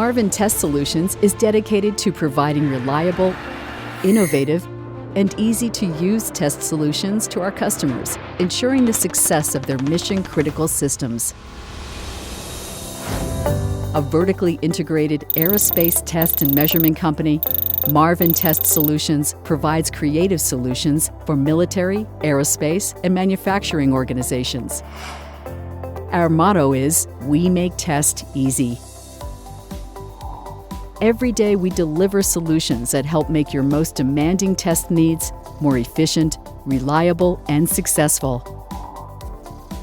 Marvin Test Solutions is dedicated to providing reliable, innovative, and easy-to-use test solutions to our customers, ensuring the success of their mission-critical systems. A vertically integrated aerospace test and measurement company, Marvin Test Solutions provides creative solutions for military, aerospace, and manufacturing organizations. Our motto is, "We make test easy." Every day we deliver solutions that help make your most demanding test needs more efficient, reliable, and successful.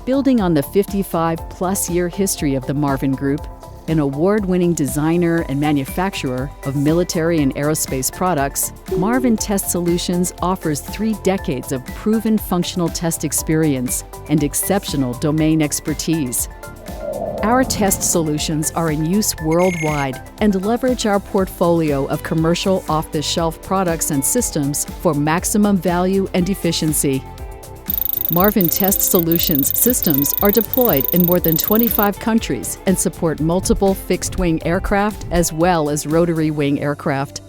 Building on the 55-plus-year history of the Marvin Group, an award-winning designer and manufacturer of military and aerospace products, Marvin Test Solutions offers 3 decades of proven functional test experience and exceptional domain expertise. Our test solutions are in use worldwide and leverage our portfolio of commercial off-the-shelf products and systems for maximum value and efficiency. Marvin Test Solutions systems are deployed in more than 25 countries and support multiple fixed-wing aircraft as well as rotary-wing aircraft.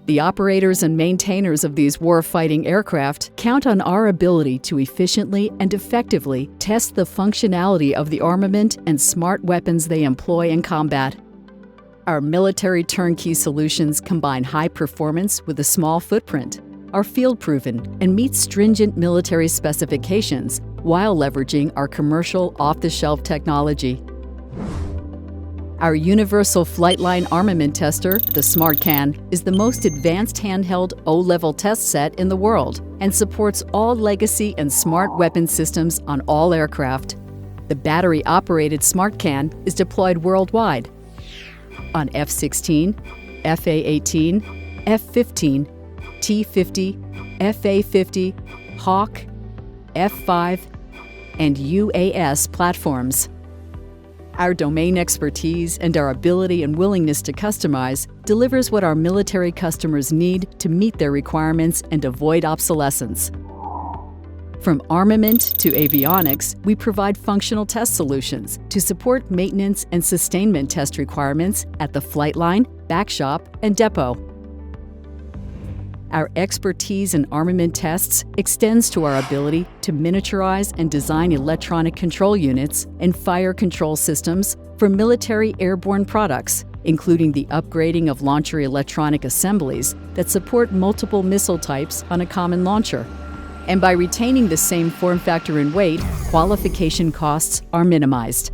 The operators and maintainers of these war-fighting aircraft count on our ability to efficiently and effectively test the functionality of the armament and smart weapons they employ in combat. Our military turnkey solutions combine high performance with a small footprint, are field-proven, and meet stringent military specifications while leveraging our commercial off-the-shelf technology. Our universal flight line armament tester, the SmartCan, is the most advanced handheld O-level test set in the world and supports all legacy and smart weapon systems on all aircraft. The battery-operated SmartCan is deployed worldwide on F-16, FA-18, F-15, T-50, FA-50, Hawk, F-5, and UAS platforms. Our domain expertise and our ability and willingness to customize delivers what our military customers need to meet their requirements and avoid obsolescence. From armament to avionics, we provide functional test solutions to support maintenance and sustainment test requirements at the flight line, back shop, and depot. Our expertise in armament tests extends to our ability to miniaturize and design electronic control units and fire control systems for military airborne products, including the upgrading of launcher electronic assemblies that support multiple missile types on a common launcher. And by retaining the same form factor and weight, qualification costs are minimized.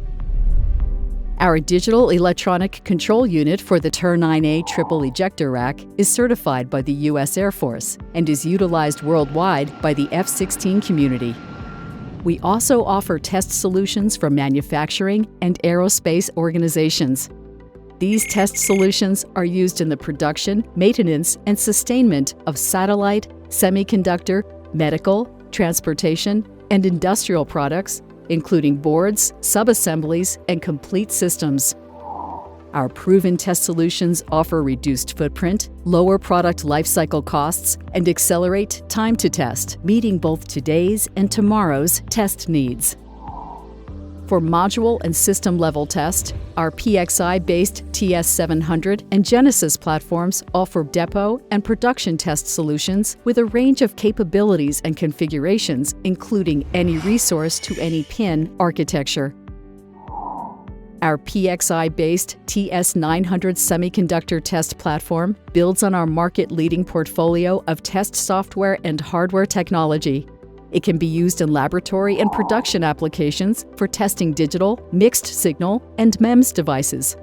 Our digital electronic control unit for the TER-9A triple ejector rack is certified by the U.S. Air Force and is utilized worldwide by the F-16 community. We also offer test solutions for manufacturing and aerospace organizations. These test solutions are used in the production, maintenance, and sustainment of satellite, semiconductor, medical, transportation, and industrial products, including boards, subassemblies, and complete systems. Our proven test solutions offer reduced footprint, lower product lifecycle costs, and accelerate time to test, meeting both today's and tomorrow's test needs. For module and system-level test, our PXI-based TS700 and Genesis platforms offer depot and production test solutions with a range of capabilities and configurations, including any resource to any pin architecture. Our PXI-based TS900 semiconductor test platform builds on our market-leading portfolio of test software and hardware technology. It can be used in laboratory and production applications for testing digital, mixed signal, and MEMS devices.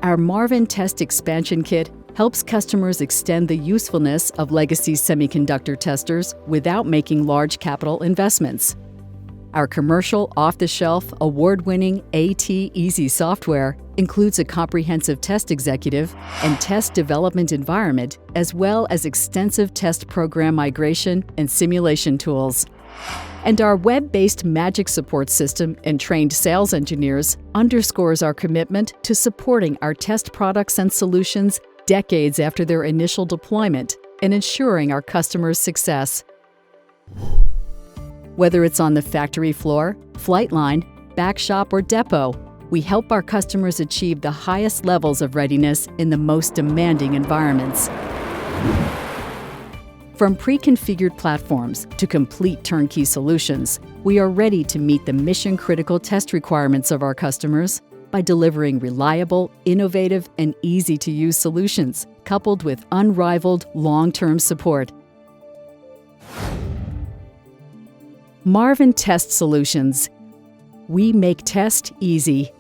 Our Marvin Test Expansion Kit helps customers extend the usefulness of legacy semiconductor testers without making large capital investments. Our commercial, off-the-shelf, award-winning AT Easy software includes a comprehensive test executive and test development environment, as well as extensive test program migration and simulation tools. And our web-based Magic support system and trained sales engineers underscores our commitment to supporting our test products and solutions decades after their initial deployment and ensuring our customers' success. Whether it's on the factory floor, flight line, back shop, or depot, we help our customers achieve the highest levels of readiness in the most demanding environments. From pre-configured platforms to complete turnkey solutions, we are ready to meet the mission-critical test requirements of our customers by delivering reliable, innovative, and easy-to-use solutions, coupled with unrivaled long-term support. Marvin Test Solutions. We make test easy.